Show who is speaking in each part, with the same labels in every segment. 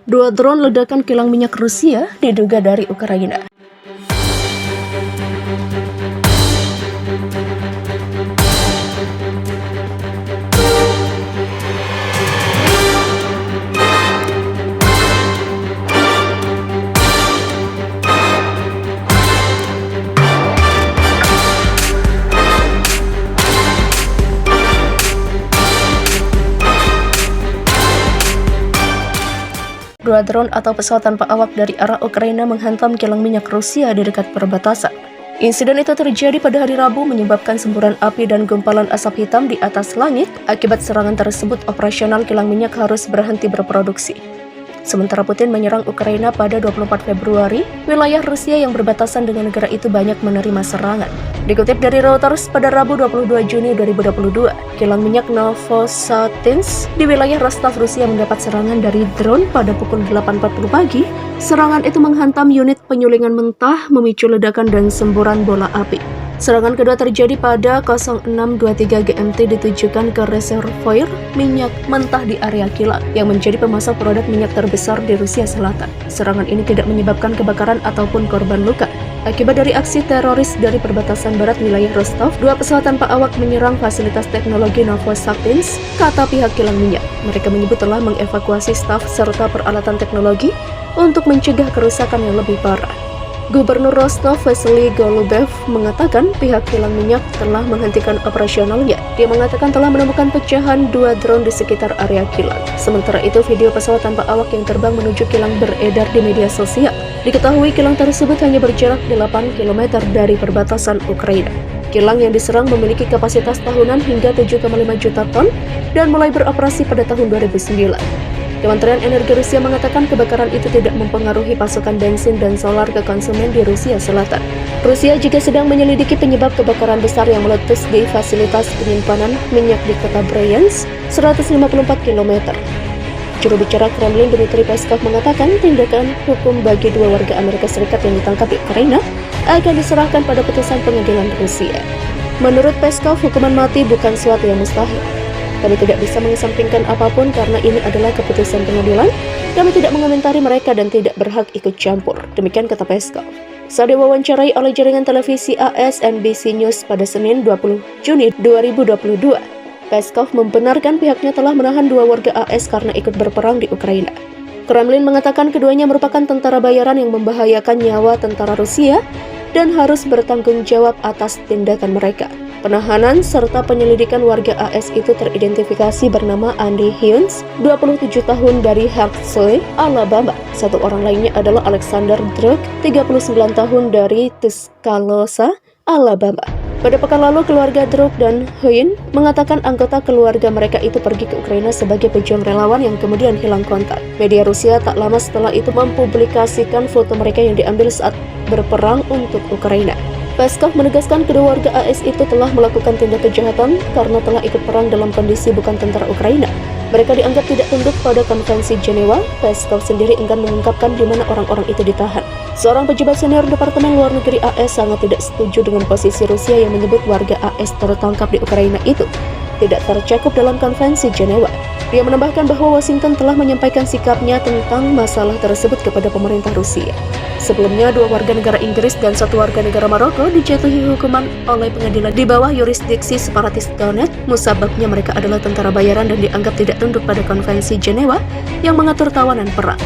Speaker 1: Dua drone ledakan kilang minyak Rusia diduga dari Ukraina. Dua drone atau pesawat tanpa awak dari arah Ukraina menghantam kilang minyak Rusia di dekat perbatasan. Insiden itu terjadi pada hari Rabu menyebabkan semburan api dan gumpalan asap hitam di atas langit. Akibat serangan tersebut, operasional kilang minyak harus berhenti berproduksi. Sementara Putin menyerang Ukraina pada 24 Februari, wilayah Rusia yang berbatasan dengan negara itu banyak menerima serangan. Dikutip dari Reuters, pada Rabu 22 Juni 2022, kilang minyak Novosatinsk di wilayah Rostov, Rusia mendapat serangan dari drone pada pukul 8.40 pagi. Serangan itu menghantam unit penyulingan mentah, memicu ledakan dan semburan bola api. Serangan kedua terjadi pada 06.23 GMT ditujukan ke reservoir minyak mentah di area kilang yang menjadi pemasok produk minyak terbesar di Rusia Selatan. Serangan ini tidak menyebabkan kebakaran ataupun korban luka. Akibat dari aksi teroris dari perbatasan barat wilayah Rostov, dua pesawat tanpa awak menyerang fasilitas teknologi Novosatinsk, kata pihak kilang minyak. Mereka menyebut telah mengevakuasi staf serta peralatan teknologi untuk mencegah kerusakan yang lebih parah. Gubernur Rostov, Vasily Golubev, mengatakan pihak kilang minyak telah menghentikan operasionalnya. Dia mengatakan telah menemukan pecahan dua drone di sekitar area kilang. Sementara itu, video pesawat tanpa awak yang terbang menuju kilang beredar di media sosial. Diketahui kilang tersebut hanya berjarak 8 km dari perbatasan Ukraina. Kilang yang diserang memiliki kapasitas tahunan hingga 7,5 juta ton dan mulai beroperasi pada tahun 2009. Kementerian Energi Rusia mengatakan kebakaran itu tidak mempengaruhi pasokan bensin dan solar ke konsumen di Rusia Selatan. Rusia juga sedang menyelidiki penyebab kebakaran besar yang meletus di fasilitas penyimpanan minyak di kota Bryansk, 154 km. Juru bicara Kremlin Dmitry Peskov mengatakan tindakan hukum bagi dua warga Amerika Serikat yang ditangkap di Ukraina akan diserahkan pada putusan pengadilan Rusia. Menurut Peskov, hukuman mati bukan suatu yang mustahil. Kami tidak bisa mengesampingkan apapun karena ini adalah keputusan pengadilan. Kami tidak mengomentari mereka dan tidak berhak ikut campur. Demikian kata Peskov. Saat diwawancarai oleh jaringan televisi AS NBC News pada Senin 20 Juni 2022, Peskov membenarkan pihaknya telah menahan dua warga AS karena ikut berperang di Ukraina. Kremlin mengatakan keduanya merupakan tentara bayaran yang membahayakan nyawa tentara Rusia dan harus bertanggung jawab atas tindakan mereka. Penahanan serta penyelidikan warga AS itu teridentifikasi bernama Andy Hughes, 27 tahun dari Hartselle, Alabama. Satu orang lainnya adalah Alexander Druk, 39 tahun dari Tuscaloosa, Alabama. Pada pekan lalu, keluarga Druk dan Hughes mengatakan anggota keluarga mereka itu pergi ke Ukraina sebagai pejuang relawan yang kemudian hilang kontak. Media Rusia tak lama setelah itu mempublikasikan foto mereka yang diambil saat berperang untuk Ukraina. Peskov menegaskan kedua warga AS itu telah melakukan tindak kejahatan karena telah ikut perang dalam kondisi bukan tentara Ukraina. Mereka dianggap tidak tunduk pada konvensi Jenewa. Peskov sendiri enggan mengungkapkan di mana orang-orang itu ditahan. Seorang pejabat senior Departemen Luar Negeri AS sangat tidak setuju dengan posisi Rusia yang menyebut warga AS tertangkap di Ukraina itu tidak tercakup dalam konvensi Jenewa. Dia menambahkan bahwa Washington telah menyampaikan sikapnya tentang masalah tersebut kepada pemerintah Rusia. Sebelumnya, dua warga negara Inggris dan satu warga negara Maroko dijatuhi hukuman oleh pengadilan di bawah yurisdiksi separatis Donetsk. Musababnya mereka adalah tentara bayaran dan dianggap tidak tunduk pada konvensi Jenewa yang mengatur tawanan perang.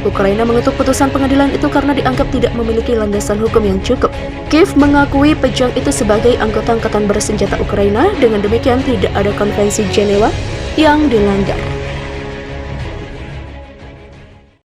Speaker 1: Ukraina mengutuk putusan pengadilan itu karena dianggap tidak memiliki landasan hukum yang cukup. Kiev mengakui pejuang itu sebagai anggota angkatan bersenjata Ukraina. Dengan demikian, tidak ada konvensi Jenewa yang dilanggar.